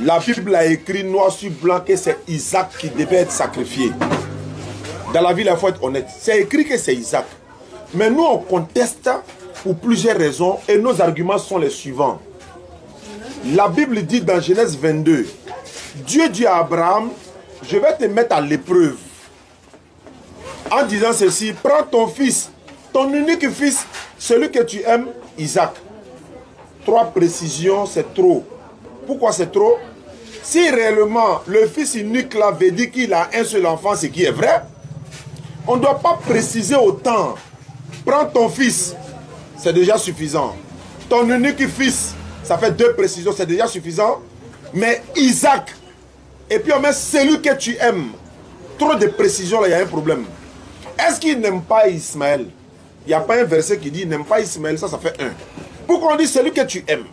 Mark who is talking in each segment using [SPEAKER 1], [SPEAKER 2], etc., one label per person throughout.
[SPEAKER 1] La Bible a écrit noir sur blanc que c'est Isaac qui devait être sacrifié. Dans la vie, il faut être honnête. C'est écrit que c'est Isaac. Mais nous, on conteste pour plusieurs raisons et nos arguments sont les suivants. La Bible dit dans Genèse 22, Dieu dit à Abraham, je vais te mettre à l'épreuve. En disant ceci, prends ton fils, ton unique fils, celui que tu aimes, Isaac. 3 précisions, c'est trop. Pourquoi c'est trop? Si réellement le fils unique là veut dire qu'il a un seul enfant, ce qui est vrai, on ne doit pas préciser autant. Prends ton fils, c'est déjà suffisant. Ton unique fils, ça fait 2 précisions, c'est déjà suffisant. Mais Isaac, et puis on met celui que tu aimes. Trop de précisions, là, il y a un problème. Est-ce qu'il n'aime pas Ismaël? Il n'y a pas un verset qui dit il n'aime pas Ismaël, ça fait 1. Pourquoi on dit celui que tu aimes?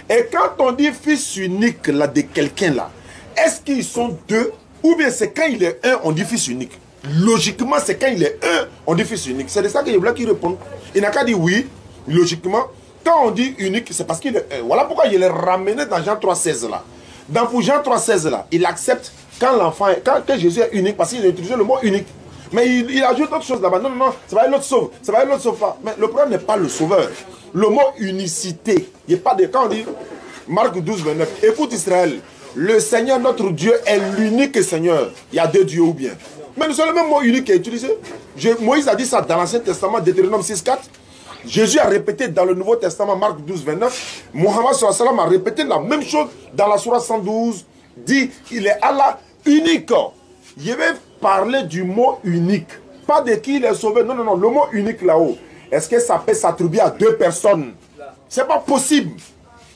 [SPEAKER 1] Et quand on dit fils unique là, de quelqu'un là, est-ce qu'ils sont 2? Ou bien c'est quand il est 1, on dit fils unique? Logiquement, c'est quand il est 1, on dit fils unique. C'est de ça que je voulais qu'il réponde. Il n'a qu'à dire oui, logiquement. Quand on dit unique, c'est parce qu'il est 1. Voilà pourquoi il est ramené dans Jean 3,16 là. Dans Jean 3,16 là, il accepte quand l'enfant, quand Jésus est unique, parce qu'il a utilisé le mot unique. Mais il ajoute autre chose là-bas. Non, non, non, ça va être l'autre sauve. Ça va être l'autre sauveur. Mais le problème n'est pas le sauveur. Le mot unicité. Il n'y a pas de... Quand on dit Marc 12, 29, écoute Israël, le Seigneur notre Dieu est l'unique Seigneur. Il y a 2 dieux ou bien. Mais c'est le même mot unique qui est utilisé. Moïse a dit ça dans l'Ancien Testament, Deutéronome 6, 4. Jésus a répété dans le Nouveau Testament, Marc 12, 29. Mohammed sallallahu alayhi wa sallam a répété la même chose dans la Sourate 112. Dit, il est Allah unique. Je vais parler du mot unique. Pas de qui il est sauvé. Non, non, non. Le mot unique là-haut. Est-ce que ça peut s'attribuer à 2 personnes? C'est pas possible.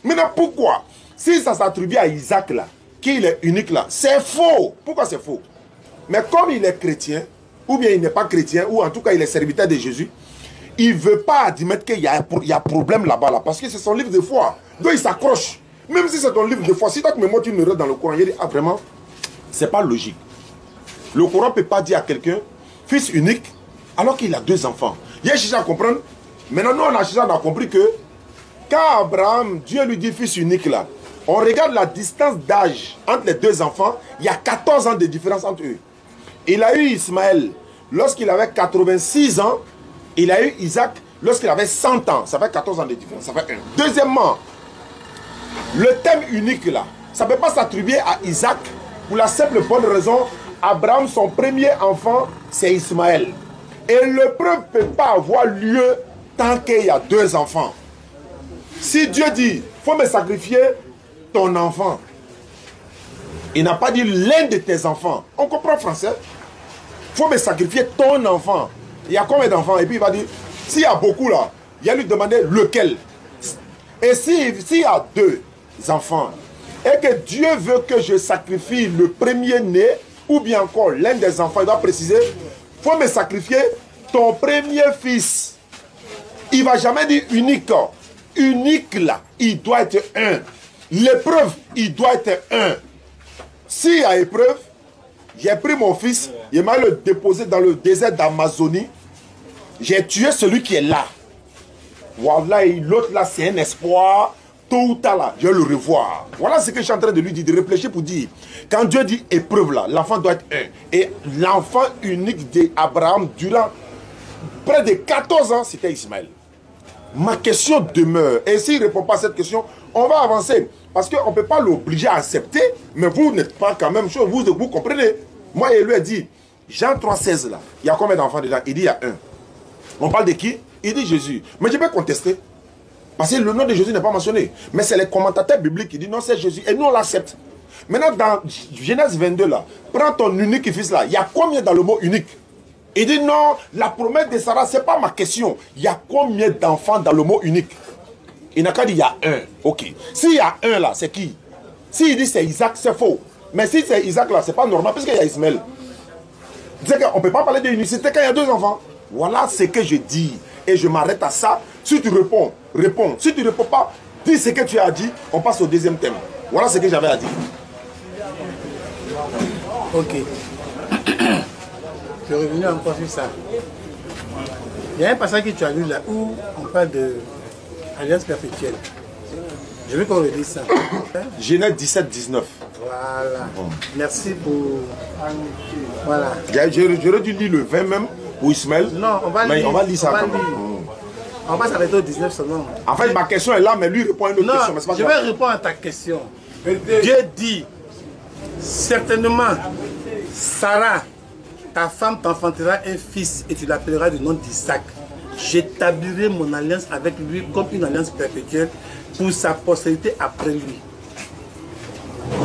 [SPEAKER 1] Maintenant, pourquoi? Si ça s'attribue à Isaac là, qui est unique là, c'est faux. Pourquoi c'est faux? Mais comme il est chrétien, ou bien il n'est pas chrétien, ou en tout cas il est serviteur de Jésus, il ne veut pas admettre qu'il y a problème là-bas, là, parce que c'est son livre de foi. Donc il s'accroche. Même si c'est ton livre de foi, si toi tu me montres une erreur dans le Coran, il dit, ah vraiment, c'est pas logique. Le Coran ne peut pas dire à quelqu'un, fils unique, alors qu'il a 2 enfants. Il y a cherché à comprendre. Maintenant, nous, on a cherché à compris que quand Abraham, Dieu lui dit fils unique là, on regarde la distance d'âge entre les 2 enfants, il y a 14 ans de différence entre eux. Il a eu Ismaël lorsqu'il avait 86 ans, il a eu Isaac lorsqu'il avait 100 ans. Ça fait 14 ans de différence, ça fait 1. Deuxièmement, le thème unique là, ça ne peut pas s'attribuer à Isaac pour la simple bonne raison, Abraham, son premier enfant, c'est Ismaël. Et l'épreuve ne peut pas avoir lieu tant qu'il y a 2 enfants. Si Dieu dit, il faut me sacrifier ton enfant, il n'a pas dit l'un de tes enfants. On comprend français. Il faut me sacrifier ton enfant. Il y a combien d'enfants? Et puis il va dire, s'il y a beaucoup là, il va lui demander lequel. Et s'il y a 2 enfants, et que Dieu veut que je sacrifie le premier-né, ou bien encore l'un des enfants, il doit préciser, il faut me sacrifier ton premier fils. Il ne va jamais dire unique. Unique là, il doit être 1. L'épreuve, il doit être 1. S'il y a épreuve, j'ai pris mon fils, il m'a le déposé dans le désert d'Amazonie. J'ai tué celui qui est là. Voilà, l'autre là, c'est un espoir. Tôt ou tard là, je vais le revoir. Voilà ce que je suis en train de lui dire, de réfléchir pour dire. Quand Dieu dit épreuve là, l'enfant doit être 1. Et l'enfant unique d'Abraham durant près de 14 ans, c'était Ismaël. Ma question demeure. Et s'il ne répond pas à cette question, on va avancer. Parce qu'on ne peut pas l'obliger à accepter, mais vous n'êtes pas quand même chose, vous comprenez. Moi, il lui a dit, Jean 3,16 là, il y a combien d'enfants dedans? Il dit il y a 1. On parle de qui? Il dit Jésus. Mais je peux contester. Parce que le nom de Jésus n'est pas mentionné. Mais c'est les commentateurs bibliques qui disent non, c'est Jésus. Et nous, on l'accepte. Maintenant, dans Genèse 22 là, prends ton unique fils là. Il y a combien dans le mot unique? Il dit non, la promesse de Sarah, ce n'est pas ma question. Il y a combien d'enfants dans le mot unique? Il n'a qu'à dire il y a 1. Ok. S'il y a 1 là, c'est qui? S'il dit c'est Isaac, c'est faux. Mais si c'est Isaac là, c'est pas normal, puisqu'il y a Ismaël. On ne peut pas parler d'unicité quand il y a 2 enfants. Voilà ce que je dis. Et je m'arrête à ça. Si tu réponds, réponds. Si tu ne réponds pas, dis ce que tu as dit. On passe au deuxième thème. Voilà ce que j'avais à dire.
[SPEAKER 2] Ok. Je vais revenir encore sur ça. Il y a un passage que tu as lu là où on parle de alliance perpétuelle. Je veux qu'on redise ça.
[SPEAKER 1] Genèse 17, 19.
[SPEAKER 2] Voilà. Merci pour... Voilà.
[SPEAKER 1] J'aurais dû lire le 20 même pour Ismaël.
[SPEAKER 2] Non, on va
[SPEAKER 1] mais
[SPEAKER 2] lire.
[SPEAKER 1] On va lire ça quand même.
[SPEAKER 2] On va s'arrêter au 19 seulement.
[SPEAKER 1] En fait, ma question est là, mais lui répond à une autre question.
[SPEAKER 2] Non,
[SPEAKER 1] Mais
[SPEAKER 2] je vais répondre à ta question. Dieu dit, certainement, Sarah, ta femme t'enfantera un fils et tu l'appelleras du nom d'Isaac. J'établirai mon alliance avec lui comme une alliance perpétuelle pour sa postérité après lui.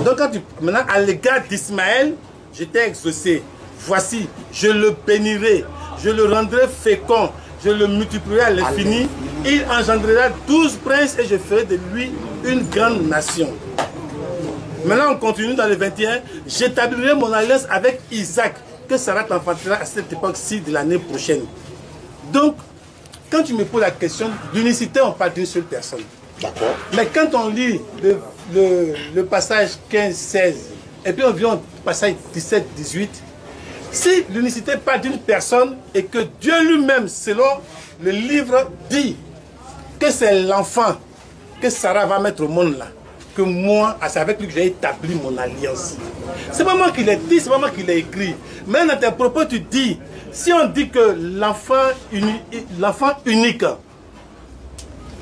[SPEAKER 2] Donc maintenant, à l'égard d'Ismaël, je t'ai exaucé. Voici, je le bénirai, je le rendrai fécond, je le multiplierai à l'infini. Il engendrera 12 princes et je ferai de lui une grande nation. Maintenant, on continue dans le 21. J'établirai mon alliance avec Isaac, que Sarah t'enfantera à cette époque-ci de l'année prochaine. Donc, quand tu me poses la question d'unicité, on parle d'une seule personne.
[SPEAKER 1] D'accord.
[SPEAKER 2] Mais quand on lit le passage 15-16, et puis on vient au passage 17-18, si l'unicité parle d'une personne et que Dieu lui-même, selon le livre, dit que c'est l'enfant que Sarah va mettre au monde là, que moi, c'est avec lui que j'ai établi mon alliance. C'est pas moi qui l'ai dit, c'est pas moi qui l'ai écrit. Mais dans tes propos, tu dis, si on dit que l'enfant unique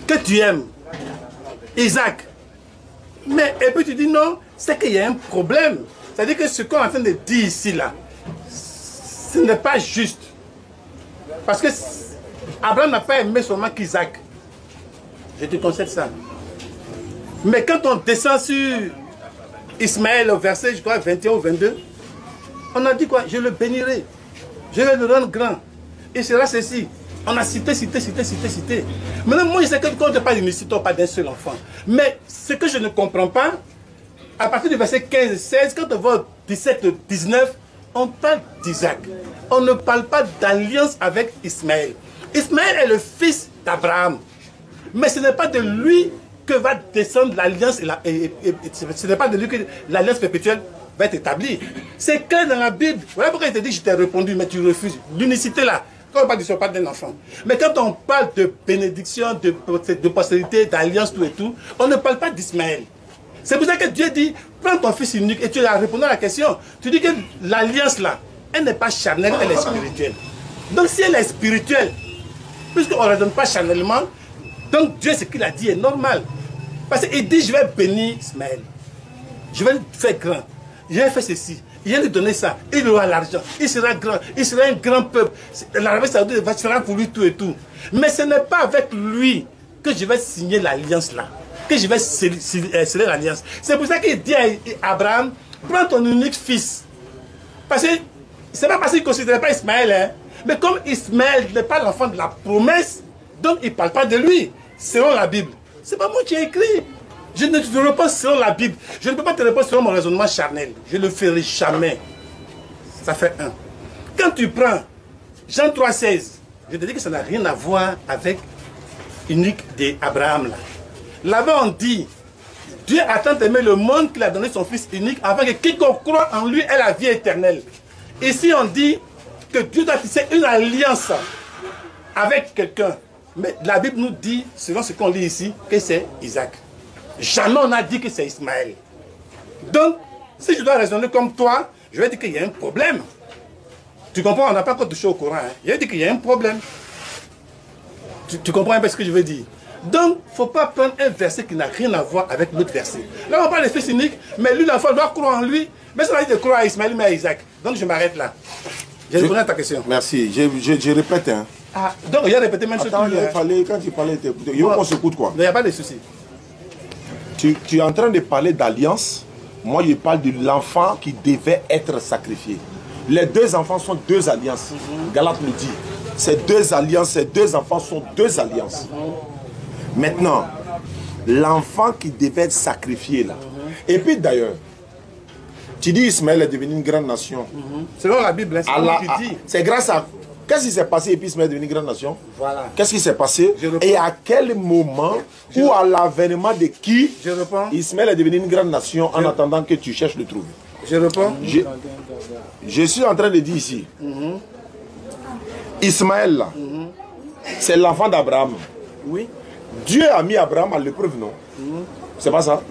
[SPEAKER 2] que tu aimes, Isaac, mais et puis tu dis non, c'est qu'il y a un problème. C'est-à-dire que ce qu'on est en train de dire ici là, ce n'est pas juste. Parce que Abraham n'a pas aimé seulement qu'Isaac. Je te concède ça. Mais quand on descend sur Ismaël au verset, je crois, 21 ou 22, on a dit quoi? Je le bénirai. Je vais le rendre grand. Et sera ceci. On a cité. Maintenant, moi, je sais que quand on parle d'unicité, on parle d'un seul enfant. Mais ce que je ne comprends pas, à partir du verset 15 et 16, quand on va au 17 et 19, on parle d'Isaac. On ne parle pas d'alliance avec Ismaël. Ismaël est le fils d'Abraham. Mais ce n'est pas de lui que va descendre l'alliance et ce n'est pas de lui que l'alliance perpétuelle va être établie. C'est clair dans la Bible. Voilà pourquoi il te dit je t'ai répondu, mais tu refuses. L'unicité là, quand on parle du parle d'un enfant. Mais quand on parle de bénédiction, de postérité, d'alliance, tout et tout, on ne parle pas d'Ismaël. C'est pour ça que Dieu dit, prends ton fils unique, et tu as répondu à la question. Tu dis que l'alliance là, elle n'est pas charnelle, elle est spirituelle. Donc si elle est spirituelle, puisqu'on ne raisonne pas charnellement, donc Dieu, ce qu'il a dit est normal. Parce qu'il dit, je vais bénir Ismaël. Je vais le faire grand. Je vais faire ceci. Je vais lui donner ça. Il aura l'argent. Il sera grand. Il sera un grand peuple. L'Arabie Saoudite va faire pour lui tout et tout. Mais ce n'est pas avec lui que je vais signer l'alliance là. Que je vais sceller l'alliance. C'est pour ça qu'il dit à Abraham, prends ton unique fils. Parce que ce n'est pas parce qu'il ne considérait pas Ismaël. Hein. Mais comme Ismaël n'est pas l'enfant de la promesse, donc il ne parle pas de lui, selon la Bible. C'est pas moi qui ai écrit. Je ne te réponds selon la Bible. Je ne peux pas te répondre selon mon raisonnement charnel. Je ne le ferai jamais. Ça fait un. Quand tu prends Jean 3,16, je te dis que ça n'a rien à voir avec unique d'Abraham là. Là-bas on dit, Dieu a tant aimé le monde qu'il a donné son fils unique afin que quiconque croit en lui ait la vie éternelle. Ici on dit que Dieu doit tisser une alliance avec quelqu'un. Mais la Bible nous dit, selon ce qu'on lit ici, que c'est Isaac. Jamais on a dit que c'est Ismaël. Donc, si je dois raisonner comme toi, je vais dire qu'il y a un problème. Tu comprends? On n'a pas encore touché au Coran. Hein? Je vais dire qu'il y a un problème. Tu comprends un peu ce que je veux dire? Donc, il ne faut pas prendre un verset qui n'a rien à voir avec l'autre verset. Là, on parle de fils unique, mais lui, l'enfant doit croire en lui. Mais ça va dire de croire à Ismaël, mais à Isaac. Donc, je m'arrête là. J'ai répondu à ta question.
[SPEAKER 1] Merci. Je répète. Hein.
[SPEAKER 2] Ah, donc, il a répété même ce que tu
[SPEAKER 1] fallait, quand tu parlais, il faut qu'on s'écoute quoi.
[SPEAKER 2] Il n'y a pas de souci.
[SPEAKER 1] Tu es en train de parler d'alliance. Moi, je parle de l'enfant qui devait être sacrifié. Les deux enfants sont deux alliances. Galate nous dit. Ces deux alliances, ces deux enfants sont deux alliances. Maintenant, l'enfant qui devait être sacrifié là. Et puis d'ailleurs, tu dis Ismaël est devenu une grande nation.
[SPEAKER 2] Selon la Bible,
[SPEAKER 1] c'est grâce à... Qu'est-ce qui s'est passé et puis Ismaël est devenu une grande nation?
[SPEAKER 2] Voilà.
[SPEAKER 1] Qu'est-ce qui s'est passé? Et à quel moment ou à l'avènement de qui Ismaël est devenu une grande nation en attendant que tu cherches le trouver?
[SPEAKER 2] Je réponds.
[SPEAKER 1] Je suis en train de dire ici. Ismaël là, c'est l'enfant d'Abraham.
[SPEAKER 2] Oui.
[SPEAKER 1] Dieu a mis Abraham à l'épreuve, non? C'est pas ça?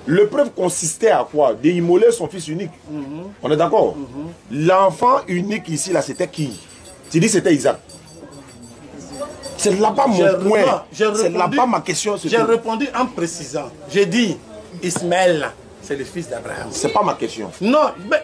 [SPEAKER 1] Le preuve consistait à quoi? D'immoler son fils unique. On est d'accord? L'enfant unique ici, là, c'était qui? Tu dis c'était Isaac. C'est là-bas mon point. C'est là-bas ma question.
[SPEAKER 2] J'ai répondu en précisant. J'ai dit, Ismaël, c'est le fils d'Abraham.
[SPEAKER 1] C'est pas ma question.
[SPEAKER 2] Non, mais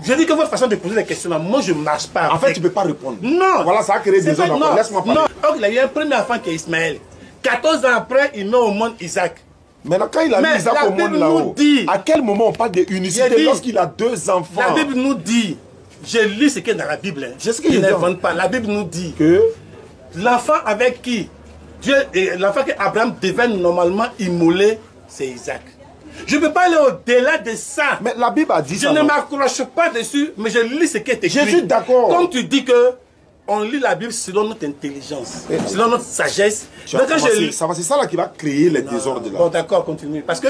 [SPEAKER 2] je dis que votre façon de poser des questions, moi je ne marche pas.
[SPEAKER 1] En fait, tu ne peux pas répondre.
[SPEAKER 2] Non.
[SPEAKER 1] Voilà, ça a créé des zones. Laisse-moi parler.
[SPEAKER 2] Non, donc, il a eu un premier enfant qui est Ismaël. 14 ans après, il met au monde Isaac.
[SPEAKER 1] Maintenant, quand il a mis Isaac au monde là-haut, à quel moment on parle d'unicité lorsqu'il a 2 enfants?
[SPEAKER 2] La Bible nous dit, je lis ce qui est dans la Bible. Hein. Il n'invente pas. La Bible nous dit
[SPEAKER 1] que
[SPEAKER 2] l'enfant avec qui Dieu, l'enfant qu'Abraham devait normalement immoler, c'est Isaac. Je ne peux pas aller au-delà de ça.
[SPEAKER 1] Mais la Bible a dit ça.
[SPEAKER 2] Je ne m'accroche pas dessus, mais je lis ce qui est écrit.
[SPEAKER 1] Je suis d'accord.
[SPEAKER 2] Comme tu dis que on lit la Bible selon notre intelligence, selon notre sagesse.
[SPEAKER 1] C'est ça là qui va créer les désordres là.
[SPEAKER 2] Bon, d'accord, continue. Parce que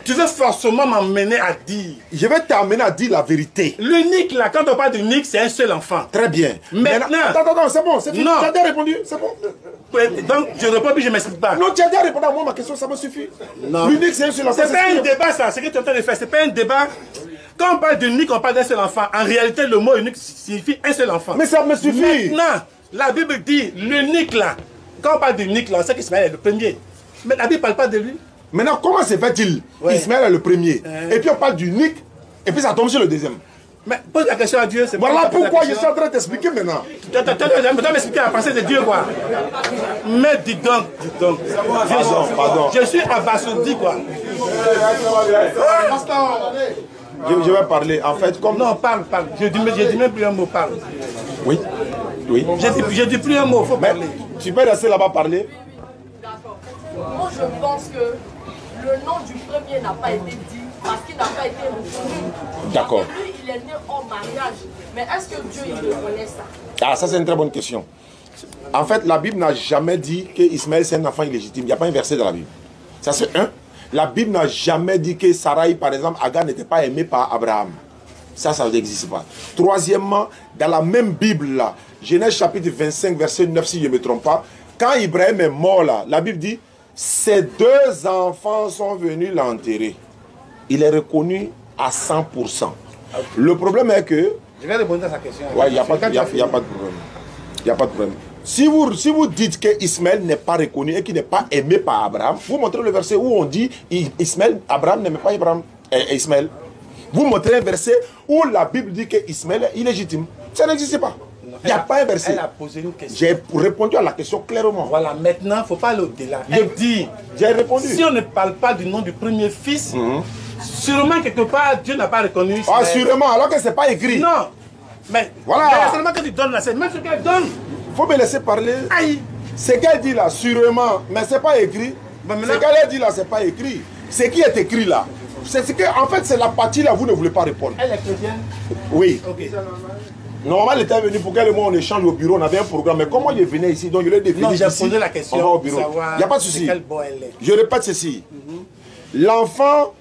[SPEAKER 2] tu veux forcément m'emmener à dire.
[SPEAKER 1] Je vais t'amener à dire la vérité.
[SPEAKER 2] L'unique là, quand on parle d'unique, c'est un seul enfant.
[SPEAKER 1] Très bien.
[SPEAKER 2] Maintenant.
[SPEAKER 1] Attends, c'est bon, c'est fini.
[SPEAKER 2] Non.
[SPEAKER 1] Tu as déjà répondu, c'est bon.
[SPEAKER 2] Donc je réponds puis je ne m'explique pas.
[SPEAKER 1] Non, tu as déjà répondu à moi, ma question, ça me suffit.
[SPEAKER 2] Non.
[SPEAKER 1] L'unique, c'est un seul enfant.
[SPEAKER 2] C'est pas un débat ça, ce que tu es en train de faire, c'est pas un débat. Quand on parle d'unique, on parle d'un seul enfant. En réalité, le mot unique signifie un seul enfant.
[SPEAKER 1] Mais ça me suffit.
[SPEAKER 2] Maintenant, la Bible dit l'unique là. Quand on parle d'unique là, on sait qu'Ismaël est le premier. Mais la Bible ne parle pas de lui.
[SPEAKER 1] Maintenant, comment se fait-il? Ismaël est le premier. Et puis on parle d'unique, et puis ça tombe sur le deuxième.
[SPEAKER 2] Mais pose la question à Dieu.
[SPEAKER 1] Voilà pourquoi je suis en train de t'expliquer maintenant.
[SPEAKER 2] Tu dois m'expliquer la pensée de Dieu, quoi. Mais dis donc.
[SPEAKER 1] Pardon.
[SPEAKER 2] Je suis abasourdi, quoi.
[SPEAKER 1] Je vais parler, en fait, comme...
[SPEAKER 2] Non, parle. Je dis même plus un mot, parle.
[SPEAKER 1] Oui.
[SPEAKER 2] Je dis plus un mot, il faut parler.
[SPEAKER 1] Tu peux rester là-bas parler?
[SPEAKER 3] D'accord. Moi, je pense que le nom du premier n'a pas été dit parce qu'il n'a pas été reconnu.
[SPEAKER 1] D'accord.
[SPEAKER 3] Lui, il est né en mariage. Mais est-ce que Dieu, il reconnaît ça?
[SPEAKER 1] Ah, ça c'est une très bonne question. En fait, la Bible n'a jamais dit que Ismaël c'est un enfant illégitime. Il n'y a pas un verset dans la Bible. Ça c'est un. La Bible n'a jamais dit que Sarai, par exemple, Agar n'était pas aimée par Abraham. Ça n'existe pas. Troisièmement, dans la même Bible là, Genèse chapitre 25, verset 9, si je ne me trompe pas, quand Ibrahim est mort là, la Bible dit, ses 2 enfants sont venus l'enterrer. Il est reconnu à 100%. Le problème est que...
[SPEAKER 2] Je vais répondre à sa question.
[SPEAKER 1] Ouais, il n'y a pas de problème. Il n'y a pas de problème. Si vous dites que Ismaël n'est pas reconnu et qu'il n'est pas aimé par Abraham, vous montrez le verset où on dit Abraham n'aimait pas Ismaël. Vous montrez un verset où la Bible dit que Ismaël est illégitime. Ça n'existe pas. Il n'y a pas un verset.
[SPEAKER 2] Elle a posé une question.
[SPEAKER 1] J'ai répondu à la question clairement.
[SPEAKER 2] Voilà, maintenant, il ne faut pas aller au-delà. Elle dit,
[SPEAKER 1] j'ai répondu.
[SPEAKER 2] Si on ne parle pas du nom du premier fils, sûrement quelque part, Dieu n'a pas reconnu Ismaël.
[SPEAKER 1] Ah, sûrement, alors que ce n'est pas écrit.
[SPEAKER 2] Non. Mais
[SPEAKER 1] voilà.
[SPEAKER 2] Seulement que tu donnes là, c'est même ce qu'elle donne.
[SPEAKER 1] Il faut me laisser parler.
[SPEAKER 2] Aïe.
[SPEAKER 1] Ce qu'elle dit là, sûrement, mais ce n'est pas écrit. Ce qu'elle dit là, ce n'est pas écrit. Ce qui est écrit là, c'est ce que, en fait, c'est la partie là, vous ne voulez pas répondre.
[SPEAKER 2] Elle est chrétienne?
[SPEAKER 1] Oui.
[SPEAKER 2] Ok.
[SPEAKER 1] Normalement, elle était venue pour qu'elle et moi on échange au bureau, on avait un programme. Mais comment il venait ici, donc il est défini.
[SPEAKER 2] Non, j'ai posé la question.
[SPEAKER 1] On va au bureau. Il n'y a pas de souci. Je répète ceci. L'enfant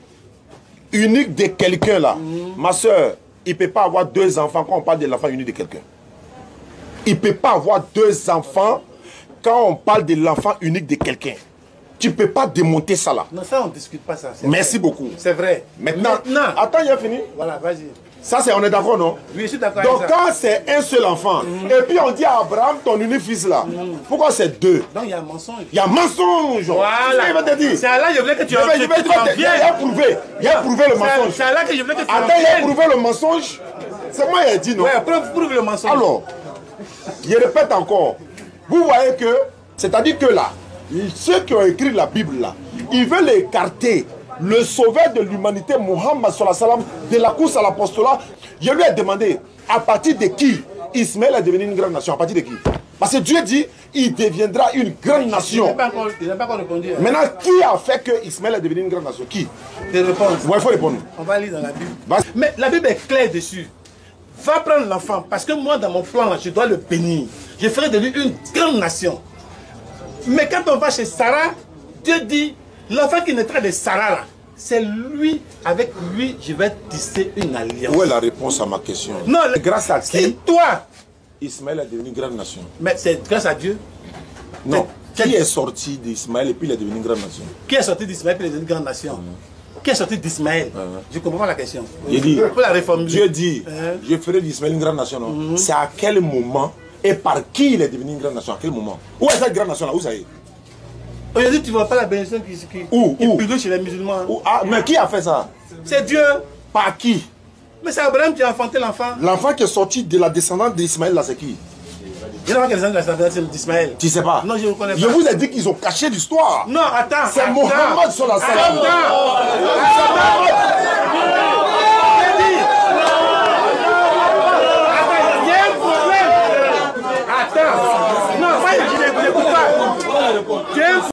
[SPEAKER 1] unique de quelqu'un là, ma soeur, il ne peut pas avoir 2 enfants quand on parle de l'enfant unique de quelqu'un. Il ne peut pas avoir 2 enfants quand on parle de l'enfant unique de quelqu'un. Tu ne peux pas démonter ça là.
[SPEAKER 2] Non, ça on ne discute pas ça.
[SPEAKER 1] Merci beaucoup.
[SPEAKER 2] C'est vrai.
[SPEAKER 1] Maintenant, attends, il a fini.
[SPEAKER 2] Voilà, vas-y.
[SPEAKER 1] Ça, on est d'accord, non?
[SPEAKER 2] Oui, je suis d'accord.
[SPEAKER 1] Donc, quand c'est un seul enfant, et puis on dit à Abraham, ton unique fils là, pourquoi c'est 2?
[SPEAKER 2] Donc, il y a un mensonge.
[SPEAKER 1] Il y a mensonge.
[SPEAKER 2] Voilà.
[SPEAKER 1] Il va te dire.
[SPEAKER 2] C'est là que je voulais que tu en viennes.
[SPEAKER 1] Il a prouvé. Il a prouvé le mensonge.
[SPEAKER 2] C'est là que je voulais que tu en viennes.
[SPEAKER 1] Attends, il a prouvé le mensonge. C'est moi qui ai dit, non?
[SPEAKER 2] Oui, prouve le mensonge.
[SPEAKER 1] Alors, je répète encore. Vous voyez que, c'est-à-dire que là, ceux qui ont écrit la Bible là, ils veulent écarter le sauveur de l'humanité, Mohammed sallallahu alayhi wa sallam, de la course à l'apostolat. Je lui ai demandé, à partir de qui Ismaël est devenu une grande nation? À partir de qui? Parce que Dieu dit, il deviendra une grande nation.
[SPEAKER 2] Il n'a pas encore répondu. Hein.
[SPEAKER 1] Maintenant, qui a fait que Ismaël est devenu une grande nation? Qui?
[SPEAKER 2] Des réponses.
[SPEAKER 1] Ouais, il faut répondre.
[SPEAKER 2] On va lire dans la Bible. Mais la Bible est claire dessus. Va prendre l'enfant, parce que moi, dans mon plan, là, je dois le bénir. Je ferai de lui une grande nation. Mais quand on va chez Sarah, Dieu dit, l'enfant qui naîtra de Sarah, là, c'est lui, avec lui, je vais tisser une alliance.
[SPEAKER 1] Où est la réponse à ma question?
[SPEAKER 2] Non,
[SPEAKER 1] grâce à qui?
[SPEAKER 2] C'est toi.
[SPEAKER 1] Ismaël est devenu une grande nation.
[SPEAKER 2] Mais c'est grâce à Dieu.
[SPEAKER 1] Non. Qui est sorti d'Ismaël et puis il est devenu une grande nation?
[SPEAKER 2] Qui est sorti d'Ismaël et puis il est devenu une grande nation? Qui est sorti d'Ismaël? Je ne comprends pas la question.
[SPEAKER 1] Il dit,
[SPEAKER 2] la réforme.
[SPEAKER 1] Dieu dit, je ferai d'Ismaël une grande nation. C'est à quel moment et par qui il est devenu une grande nation? À quel moment? Où est cette grande nation là? Où ça est?
[SPEAKER 2] Aujourd'hui, tu ne vois pas la bénédiction qui est chez les musulmans.
[SPEAKER 1] Mais qui a fait ça?
[SPEAKER 2] C'est Dieu.
[SPEAKER 1] Par qui?
[SPEAKER 2] Mais c'est Abraham qui a enfanté l'enfant.
[SPEAKER 1] L'enfant qui est sorti de la descendance d'Ismaël là, c'est qui?
[SPEAKER 2] Je ne sais pas quelle est la descendance d'Ismaël.
[SPEAKER 1] Tu sais pas?
[SPEAKER 2] Non, je ne connais pas.
[SPEAKER 1] Je vous ai dit qu'ils ont caché l'histoire.
[SPEAKER 2] Non, attends.
[SPEAKER 1] C'est Mohammed sur la salle.
[SPEAKER 2] Attends. Non, moi je n'écoute pas.